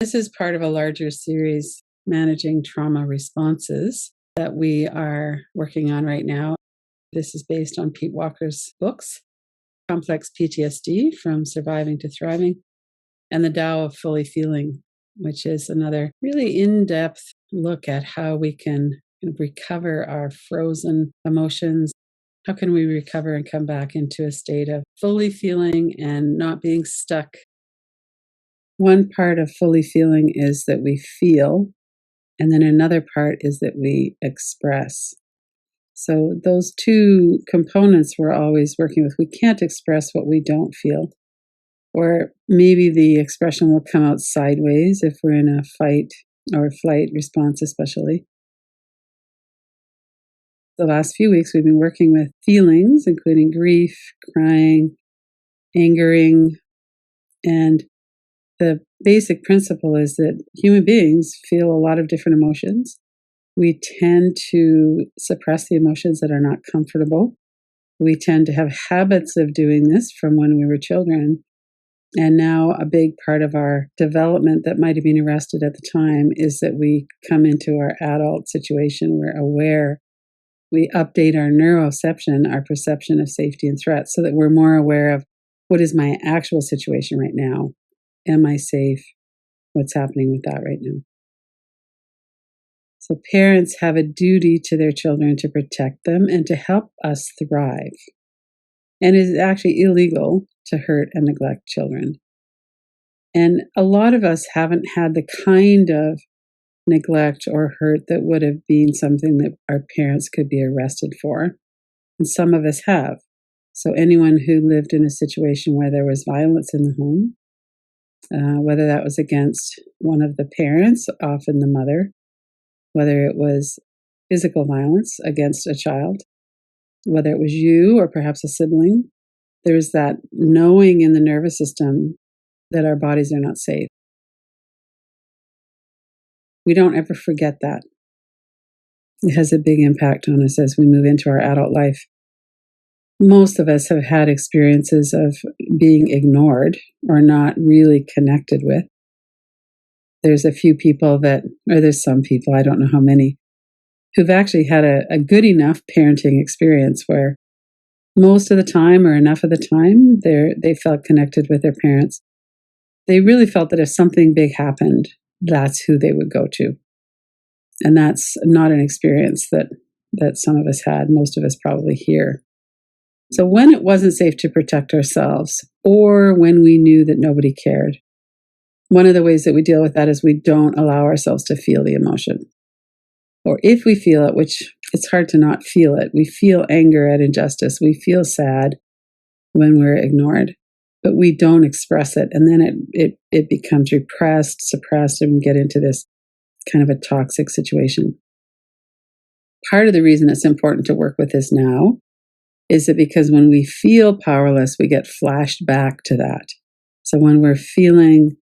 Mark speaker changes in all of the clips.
Speaker 1: This is part of a larger series, Managing Trauma Responses, that we are working on right now. This is based on Pete Walker's books, Complex PTSD from Surviving to Thriving, and the Tao of Fully Feeling, which is another really in-depth look at how we can recover our frozen emotions. How can we recover and come back into a state of fully feeling and not being stuck? One part of fully feeling is that we feel, and then another part is that we express. So those two components we're always working with. We can't express what we don't feel. Or maybe the expression will come out sideways if we're in a fight or flight response, especially. The last few weeks, we've been working with feelings, including grief, crying, angering, and the basic principle is that human beings feel a lot of different emotions. We tend to suppress the emotions that are not comfortable. We tend to have habits of doing this from when we were children. And now a big part of our development that might have been arrested at the time is that we come into our adult situation. We're aware. We update our neuroception, our perception of safety and threat, so that we're more aware of what is my actual situation right now. Am I safe? What's happening with that right now? So parents have a duty to their children to protect them and to help us thrive. And it is actually illegal to hurt and neglect children. And a lot of us haven't had the kind of neglect or hurt that would have been something that our parents could be arrested for. And some of us have. So anyone who lived in a situation where there was violence in the home, whether that was against one of the parents, often the mother, whether it was physical violence against a child, whether it was you or perhaps a sibling, there's that knowing in the nervous system that our bodies are not safe. We don't ever forget that. It has a big impact on us as we move into our adult life. Most of us have had experiences of being ignored or not really connected with. There's a few people there's some people, I don't know how many, who've actually had a good enough parenting experience where most of the time or enough of the time they felt connected with their parents. They really felt that if something big happened, that's who they would go to. And that's not an experience that some of us had, most of us probably here. So when it wasn't safe to protect ourselves, or when we knew that nobody cared, one of the ways that we deal with that is we don't allow ourselves to feel the emotion. Or if we feel it, which it's hard to not feel it, we feel anger at injustice, we feel sad when we're ignored, but we don't express it. And then it becomes repressed, suppressed, and we get into this kind of a toxic situation. Part of the reason it's important to work with this now is that because when we feel powerless, we get flashed back to that. So when we're feeling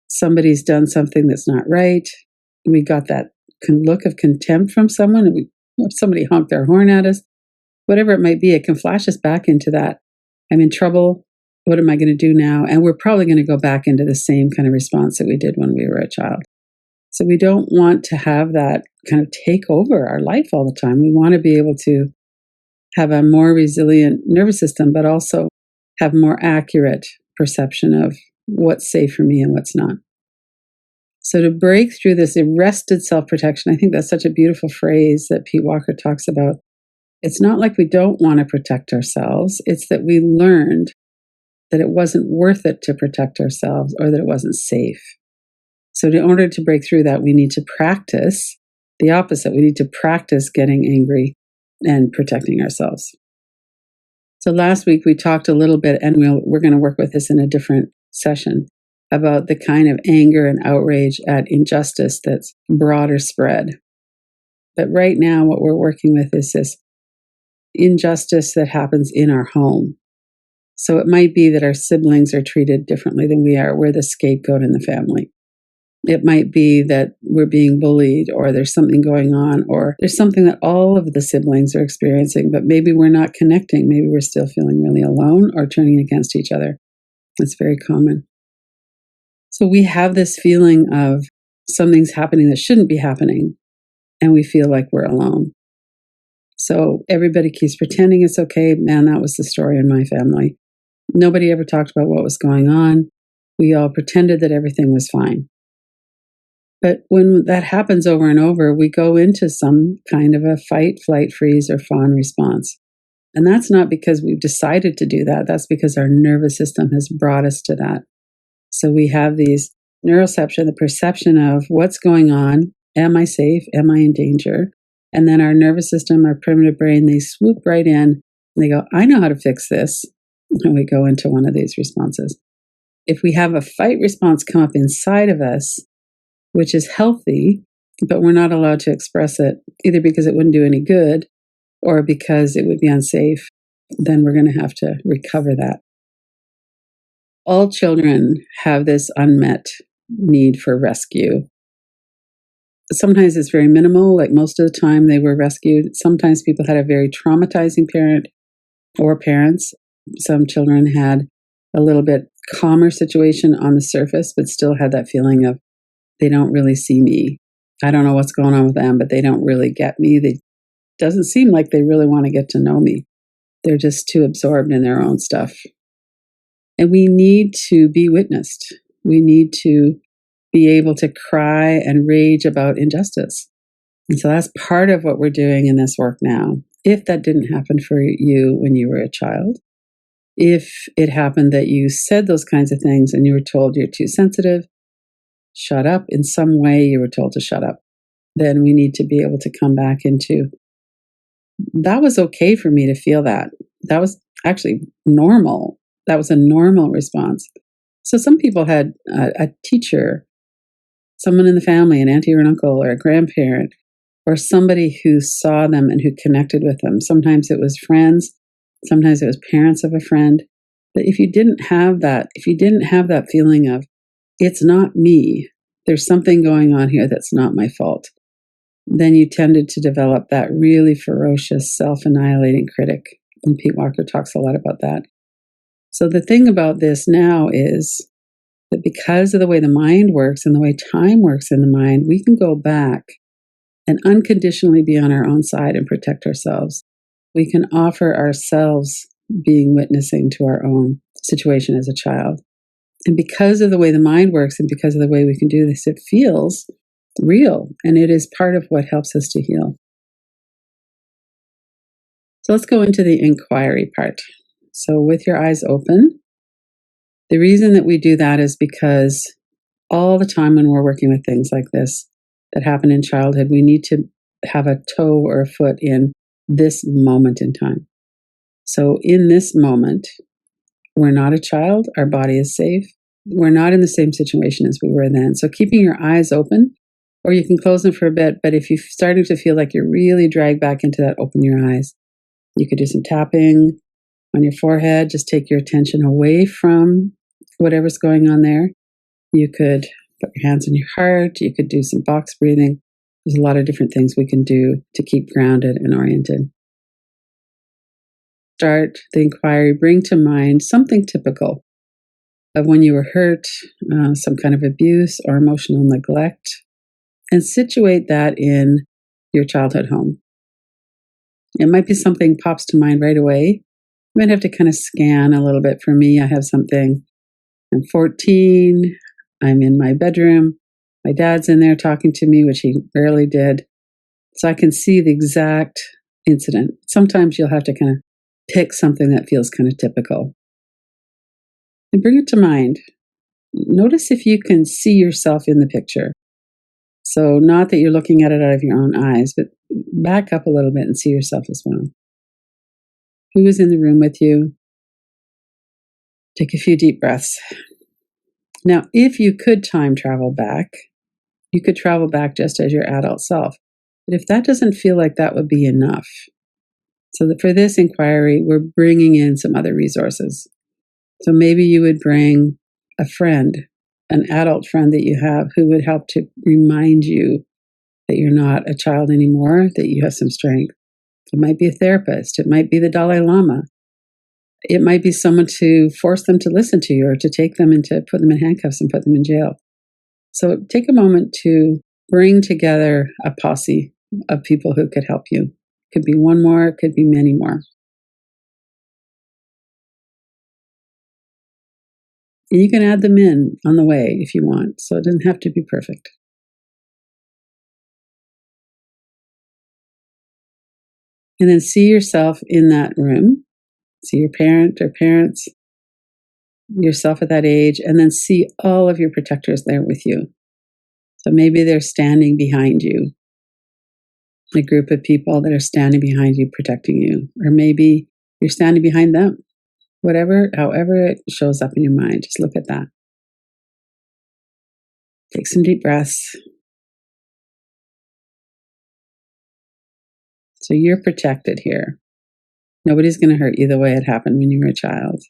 Speaker 1: somebody's done something that's not right, we got that look of contempt from someone, and somebody honked their horn at us, whatever it might be, it can flash us back into that. I'm in trouble. What am I going to do now? And we're probably going to go back into the same kind of response that we did when we were a child. So we don't want to have that kind of take over our life all the time. We want to be able to have a more resilient nervous system, but also have more accurate perception of what's safe for me and what's not. So to break through this arrested self-protection, I think that's such a beautiful phrase that Pete Walker talks about. It's not like we don't want to protect ourselves. It's that we learned that it wasn't worth it to protect ourselves or that it wasn't safe. So in order to break through that, we need to practice the opposite. We need to practice getting angry and protecting ourselves. So last week we talked a little bit, and we're going to work with this in a different session, about the kind of anger and outrage at injustice that's broader spread. But right now what we're working with is this injustice that happens in our home. So it might be that our siblings are treated differently than we are. We're the scapegoat in the family. It might be that we're being bullied, or there's something going on, or there's something that all of the siblings are experiencing, but maybe we're not connecting. Maybe we're still feeling really alone or turning against each other. It's very common. So we have this feeling of something's happening that shouldn't be happening, and we feel like we're alone. So everybody keeps pretending it's okay. Man, that was the story in my family. Nobody ever talked about what was going on. We all pretended that everything was fine. But when that happens over and over, we go into some kind of a fight, flight, freeze, or fawn response. And that's not because we've decided to do that. That's because our nervous system has brought us to that. So we have these neuroception, the perception of what's going on. Am I safe? Am I in danger? And then our nervous system, our primitive brain, they swoop right in and they go, I know how to fix this. And we go into one of these responses. If we have a fight response come up inside of us, which is healthy, but we're not allowed to express it, either because it wouldn't do any good or because it would be unsafe, then we're going to have to recover that. All children have this unmet need for rescue. Sometimes it's very minimal, like most of the time they were rescued. Sometimes people had a very traumatizing parent or parents. Some children had a little bit calmer situation on the surface, but still had that feeling of, they don't really see me. I don't know what's going on with them, but they don't really get me. They doesn't seem like they really want to get to know me. They're just too absorbed in their own stuff. And we need to be witnessed. We need to be able to cry and rage about injustice. And so that's part of what we're doing in this work now. If that didn't happen for you when you were a child, if it happened that you said those kinds of things and you were told you're too sensitive, shut up, in some way you were told to shut up, then we need to be able to come back into, that was okay for me to feel that. That was actually normal. That was a normal response. So some people had a teacher, someone in the family, an auntie or an uncle or a grandparent, or somebody who saw them and who connected with them. Sometimes it was friends, sometimes it was parents of a friend. But if you didn't have that, if you didn't have that feeling of, it's not me, there's something going on here that's not my fault, then you tended to develop that really ferocious, self-annihilating critic. And Pete Walker talks a lot about that. So the thing about this now is that because of the way the mind works and the way time works in the mind, we can go back and unconditionally be on our own side and protect ourselves. We can offer ourselves being witnessing to our own situation as a child. And because of the way the mind works and because of the way we can do this, it feels real. And it is part of what helps us to heal. So let's go into the inquiry part. So with your eyes open, the reason that we do that is because all the time when we're working with things like this that happen in childhood, we need to have a toe or a foot in this moment in time. So in this moment, we're not a child, our body is safe, we're not in the same situation as we were then. So keeping your eyes open, or you can close them for a bit, but if you're starting to feel like you're really dragged back into that, open your eyes. You could do some tapping on your forehead, just take your attention away from whatever's going on there. You could put your hands on your heart, you could do some box breathing. There's a lot of different things we can do to keep grounded and oriented. Start the inquiry, bring to mind something typical of when you were hurt, some kind of abuse or emotional neglect, and situate that in your childhood home. It might be something pops to mind right away. You might have to kind of scan a little bit. For me, I have something. I'm 14. I'm in my bedroom. My dad's in there talking to me, which he rarely did. So I can see the exact incident. Sometimes you'll have to kind of pick something that feels kind of typical and bring it to mind. Notice if you can see yourself in the picture. So not that you're looking at it out of your own eyes, but back up a little bit and see yourself as well. Who was in the room with you? Take a few deep breaths. Now, if you could time travel back, you could travel back just as your adult self. But if that doesn't feel like that would be enough, so that for this inquiry, we're bringing in some other resources. So maybe you would bring a friend, an adult friend that you have who would help to remind you that you're not a child anymore, that you have some strength. It might be a therapist. It might be the Dalai Lama. It might be someone to force them to listen to you or to take them and to put them in handcuffs and put them in jail. So take a moment to bring together a posse of people who could help you. Could be one more, it could be many more. And you can add them in on the way if you want, so it doesn't have to be perfect. And then see yourself in that room. See your parent or parents, yourself at that age, and then see all of your protectors there with you. So maybe they're standing behind you, a group of people that are standing behind you, protecting you. Or maybe you're standing behind them. Whatever, however it shows up in your mind, just look at that. Take some deep breaths. So you're protected here. Nobody's going to hurt you the way it happened when you were a child.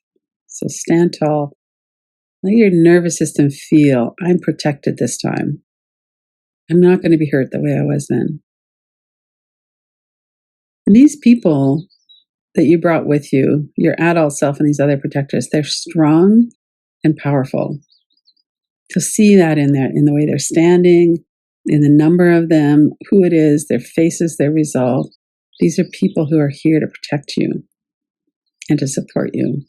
Speaker 1: So stand tall. Let your nervous system feel, I'm protected this time. I'm not going to be hurt the way I was then. And these people that you brought with you, your adult self and these other protectors, they're strong and powerful. To see that in the way they're standing, in the number of them, who it is, their faces, their resolve. These are people who are here to protect you and to support you.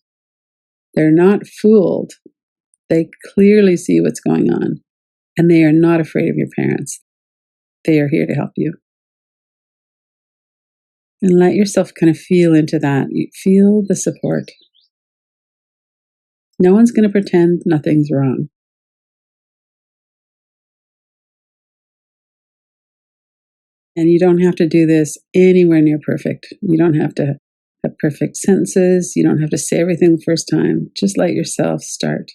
Speaker 1: They're not fooled. They clearly see what's going on, and they are not afraid of your parents. They are here to help you. And let yourself kind of feel into that. You feel the support. No one's going to pretend nothing's wrong. And you don't have to do this anywhere near perfect. You don't have to have perfect sentences. You don't have to say everything the first time. Just let yourself start.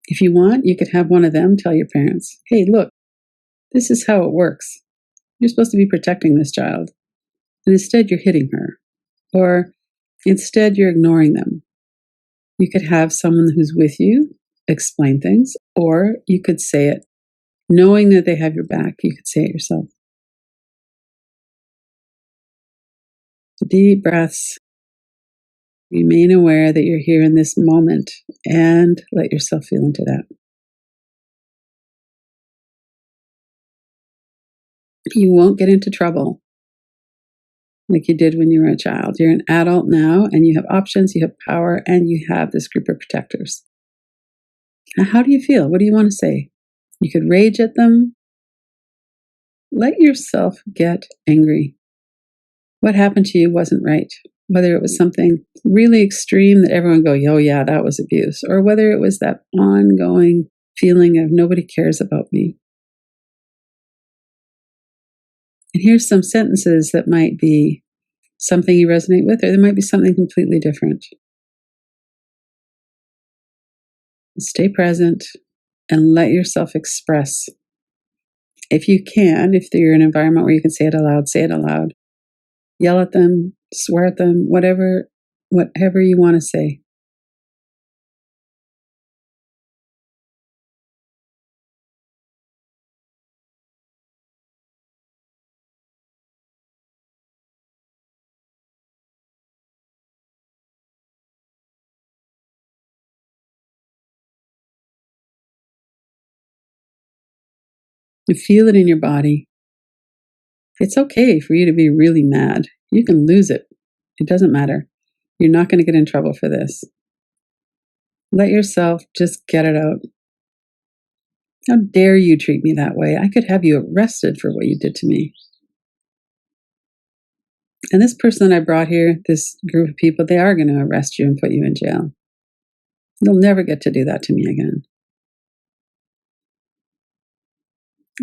Speaker 1: If you want, you could have one of them tell your parents, hey, look, this is how it works. You're supposed to be protecting this child. And instead, you're hitting her. Or instead, you're ignoring them. You could have someone who's with you explain things, or you could say it knowing that they have your back. You could say it yourself. Deep breaths. Remain aware that you're here in this moment and let yourself feel into that. You won't get into trouble like you did when you were a child. You're an adult now and you have options, you have power, and you have this group of protectors. Now, how do you feel? What do you want to say? You could rage at them. Let yourself get angry. What happened to you wasn't right. Whether it was something really extreme that everyone go, oh yeah, that was abuse, or whether it was that ongoing feeling of nobody cares about me. And here's some sentences that might be something you resonate with, or there might be something completely different. Stay present and let yourself express. If you can, if you're in an environment where you can say it aloud, say it aloud. Yell at them, swear at them, whatever you want to say. You feel it in your body. It's okay for you to be really mad. You can lose it. It doesn't matter. You're not going to get in trouble for this. Let yourself just get it out. How dare you treat me that way? I could have you arrested for what you did to me. And this person that I brought here, this group of people, they are going to arrest you and put you in jail. You'll never get to do that to me again.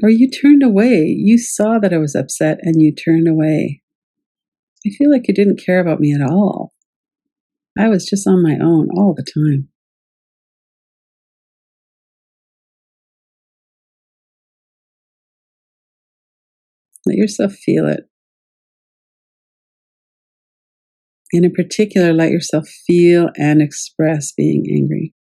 Speaker 1: Or you turned away. You saw that I was upset and you turned away. I feel like you didn't care about me at all. I was just on my own all the time. Let yourself feel it. And in particular, let yourself feel and express being angry.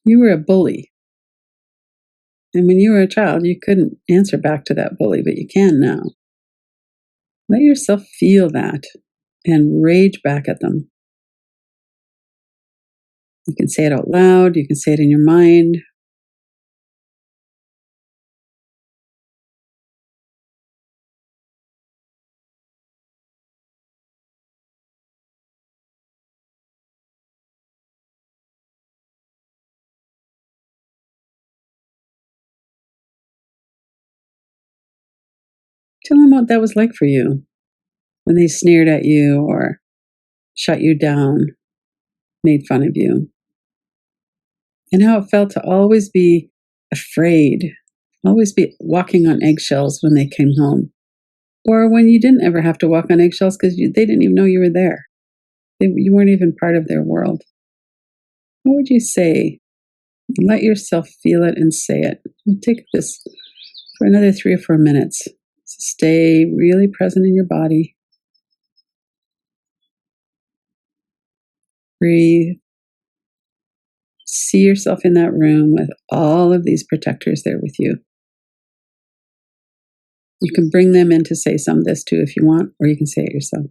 Speaker 1: You were a bully. And when you were a child, you couldn't answer back to that bully, but you can now. Let yourself feel that and rage back at them. You can say it out loud, you can say it in your mind. Tell them what that was like for you when they sneered at you or shut you down, made fun of you, and how it felt to always be afraid, always be walking on eggshells when they came home, or when you didn't ever have to walk on eggshells because they didn't even know you were there. You weren't even part of their world. What would you say? Let yourself feel it and say it. We'll take this for another 3 or 4 minutes. So stay really present in your body. Breathe. See yourself in that room with all of these protectors there with you. You can bring them in to say some of this too if you want, or you can say it yourself.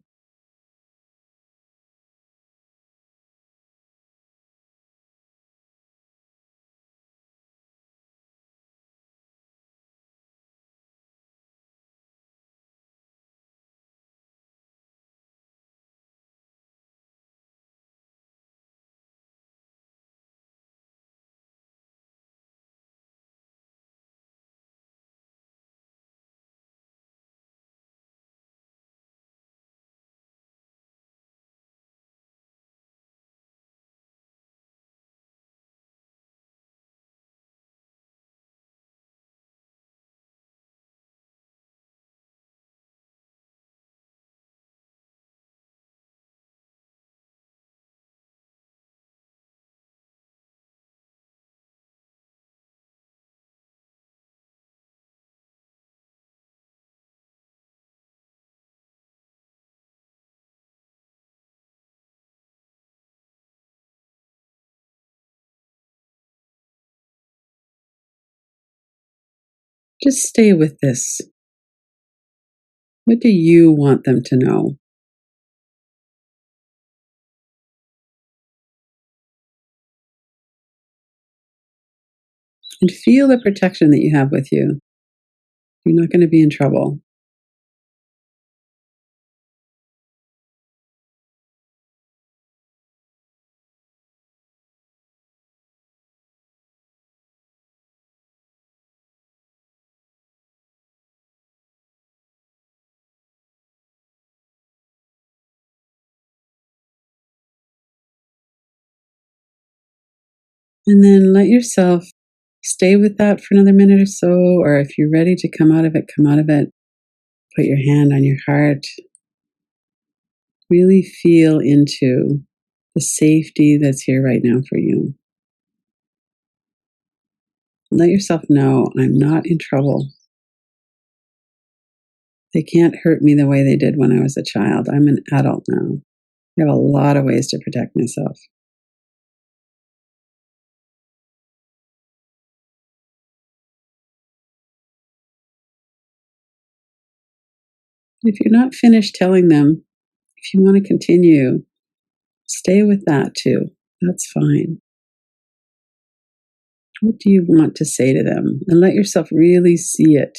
Speaker 1: Just stay with this. What do you want them to know? And feel the protection that you have with you. You're not going to be in trouble. And then let yourself stay with that for another minute or so. Or if you're ready to come out of it, come out of it. Put your hand on your heart. Really feel into the safety that's here right now for you. Let yourself know I'm not in trouble. They can't hurt me the way they did when I was a child. I'm an adult now. I have a lot of ways to protect myself. If you're not finished telling them, if you want to continue, stay with that too. That's fine. What do you want to say to them? And let yourself really see it.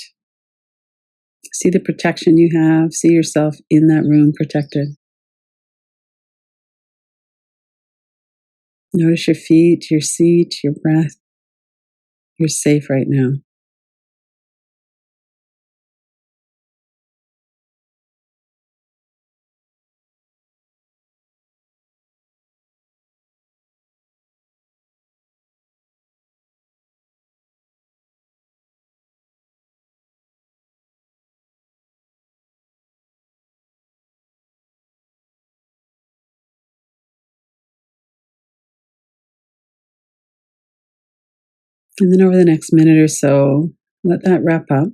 Speaker 1: See the protection you have. See yourself in that room protected. Notice your feet, your seat, your breath. You're safe right now. And then over the next minute or so, let that wrap up.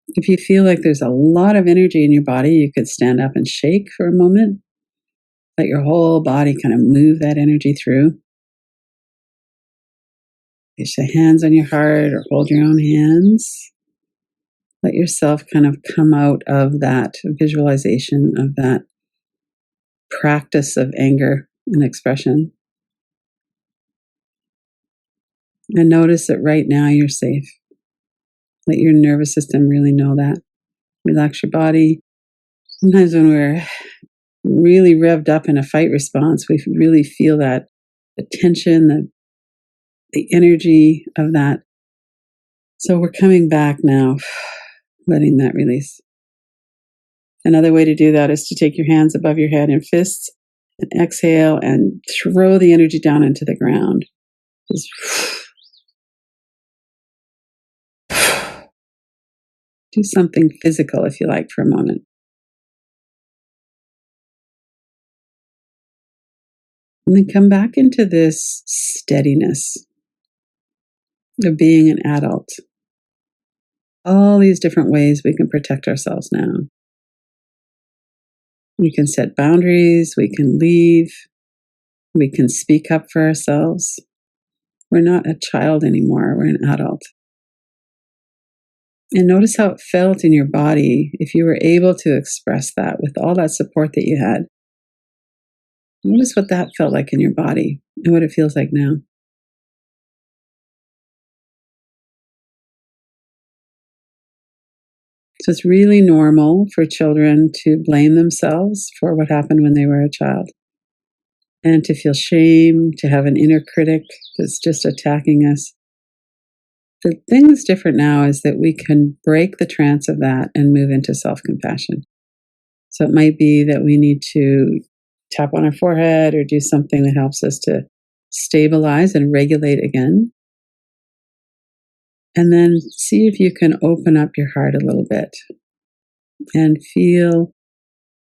Speaker 1: If you feel like there's a lot of energy in your body, you could stand up and shake for a moment. Let your whole body kind of move that energy through. Place your hands on your heart or hold your own hands. Let yourself kind of come out of that visualization of that practice of anger and expression. And notice that right now you're safe. Let your nervous system really know that. Relax your body. Sometimes when we're really revved up in a fight response, we really feel that the tension, the energy of that. So we're coming back now, letting that release. Another way to do that is to take your hands above your head in fists and exhale and throw the energy down into the ground. Just do something physical if you like for a moment. And then come back into this steadiness of being an adult. All these different ways we can protect ourselves now. We can set boundaries, we can leave, we can speak up for ourselves. We're not a child anymore, we're an adult. And notice how it felt in your body if you were able to express that with all that support that you had. Notice what that felt like in your body and what it feels like now. So it's really normal for children to blame themselves for what happened when they were a child and to feel shame, to have an inner critic that's just attacking us. The thing that's different now is that we can break the trance of that and move into self-compassion. So it might be that we need to tap on our forehead or do something that helps us to stabilize and regulate again. And then see if you can open up your heart a little bit and feel,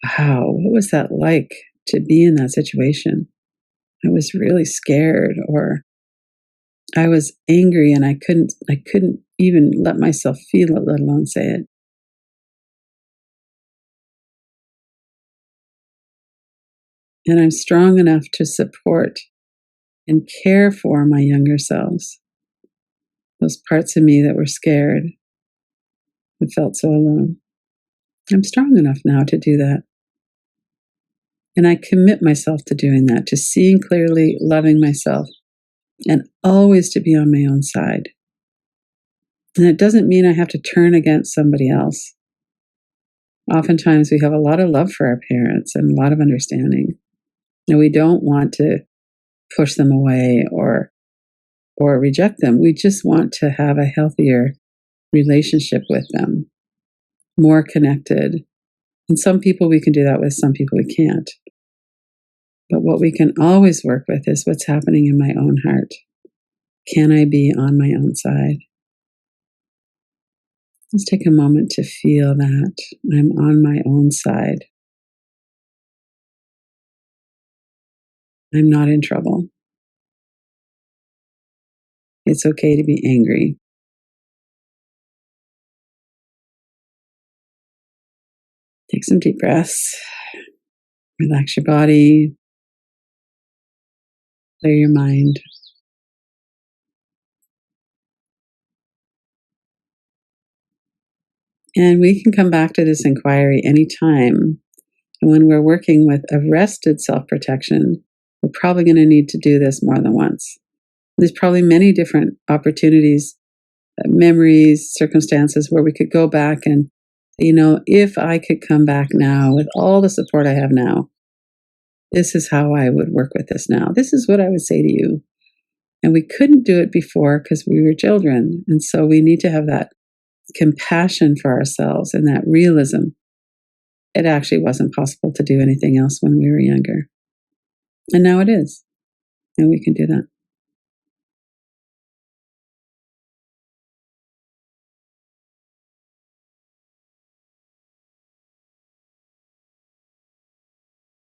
Speaker 1: wow, what was that like to be in that situation? I was really scared, or I was angry and I couldn't even let myself feel it, let alone say it. And I'm strong enough to support and care for my younger selves. Those parts of me that were scared and felt so alone. I'm strong enough now to do that. And I commit myself to doing that, to seeing clearly, loving myself, and always to be on my own side. And it doesn't mean I have to turn against somebody else. Oftentimes we have a lot of love for our parents and a lot of understanding. And we don't want to push them away or reject them. We just want to have a healthier relationship with them, more connected. And some people we can do that with, some people we can't. But what we can always work with is what's happening in my own heart. Can I be on my own side? Let's take a moment to feel that I'm on my own side. I'm not in trouble. It's okay to be angry. Take some deep breaths. Relax your body. Clear your mind. And we can come back to this inquiry anytime. And when we're working with arrested self-protection, we're probably going to need to do this more than once. There's probably many different opportunities, memories, circumstances where we could go back and, if I could come back now with all the support I have now, this is how I would work with this now. This is what I would say to you. And we couldn't do it before because we were children. And so we need to have that compassion for ourselves and that realism. It actually wasn't possible to do anything else when we were younger. And now it is. And we can do that.